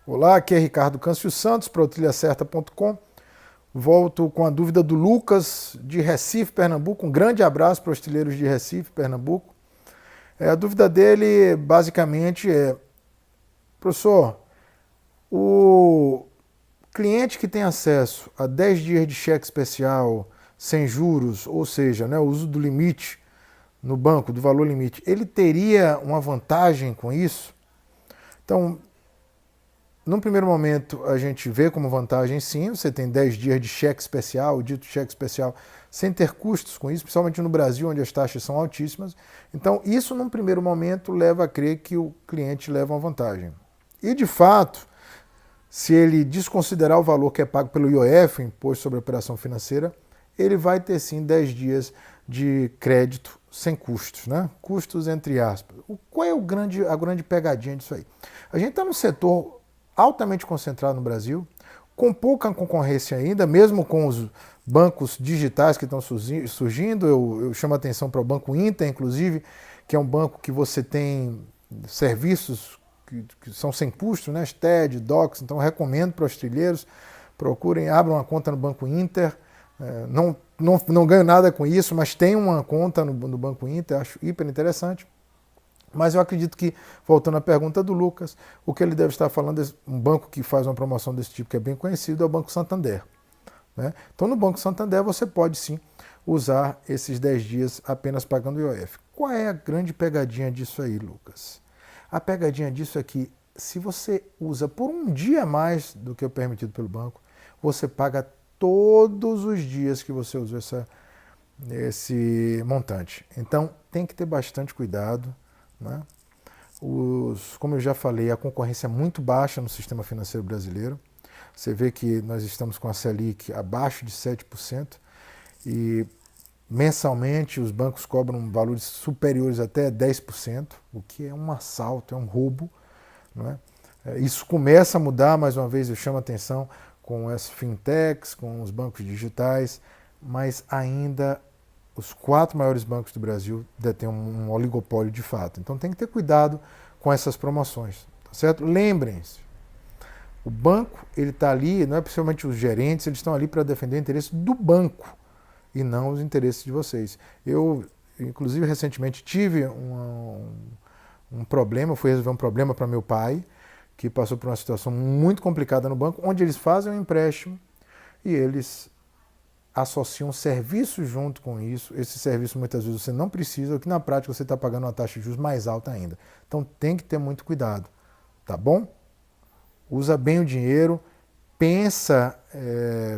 Olá, aqui é Ricardo Câncio Santos para o trilhacerta.com. Volto com a dúvida do Lucas de Recife, Pernambuco. Um grande abraço para os trilheiros de Recife, Pernambuco. A dúvida dele basicamente é: professor, o cliente que tem acesso a 10 dias de cheque especial sem juros, ou seja, o uso do limite no banco, do valor limite, ele teria uma vantagem com isso? Então, num primeiro momento, a gente vê como vantagem sim, você tem 10 dias de cheque especial, o dito cheque especial, sem ter custos com isso, principalmente no Brasil, onde as taxas são altíssimas. Então, isso num primeiro momento leva a crer que o cliente leva uma vantagem. E, de fato, se ele desconsiderar o valor que é pago pelo IOF, Imposto sobre Operação Financeira, ele vai ter sim 10 dias de crédito sem custos, né? Custos entre aspas. Qual é a grande pegadinha disso aí? A gente está no setor altamente concentrado no Brasil, com pouca concorrência ainda, mesmo com os bancos digitais que estão surgindo. Eu chamo a atenção para o Banco Inter, inclusive, que é um banco que você tem serviços que são sem custo, né? TED, Docs, então recomendo para os trilheiros, procurem, abram uma conta no Banco Inter. Não ganho nada com isso, mas tem uma conta no Banco Inter, acho hiper interessante. Mas eu acredito que, voltando à pergunta do Lucas, o que ele deve estar falando é um banco que faz uma promoção desse tipo, que é bem conhecido, é o Banco Santander. Né? Então, no Banco Santander, você pode sim usar esses 10 dias apenas pagando o IOF. Qual é a grande pegadinha disso aí, Lucas? A pegadinha disso é que, se você usa por um dia a mais do que é permitido pelo banco, você paga todos os dias que você usou esse montante. Então, tem que ter bastante cuidado. Né? Como eu já falei, a concorrência é muito baixa no sistema financeiro brasileiro. Você vê que nós estamos com a Selic abaixo de 7% e mensalmente os bancos cobram valores superiores até 10%, o que é um assalto, é um roubo. Né? Isso começa a mudar, mais uma vez eu chamo a atenção, com as fintechs, com os bancos digitais, mas ainda os 4 maiores bancos do Brasil detêm um oligopólio de fato. Então tem que ter cuidado com essas promoções, tá certo? Lembrem-se, o banco ele está ali, não é principalmente os gerentes, eles estão ali para defender o interesse do banco e não os interesses de vocês. Eu, inclusive, recentemente tive um problema, fui resolver um problema para meu pai, que passou por uma situação muito complicada no banco, onde eles fazem um empréstimo e eles associam serviços junto com isso. Esse serviço muitas vezes você não precisa, que na prática você está pagando uma taxa de juros mais alta ainda. Então tem que ter muito cuidado, tá bom? Usa bem o dinheiro, pensa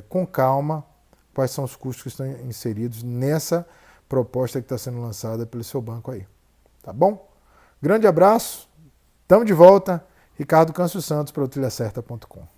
com calma quais são os custos que estão inseridos nessa proposta que está sendo lançada pelo seu banco aí, tá bom? Grande abraço, estamos de volta. Ricardo Câncio Santos para o trilhacerta.com.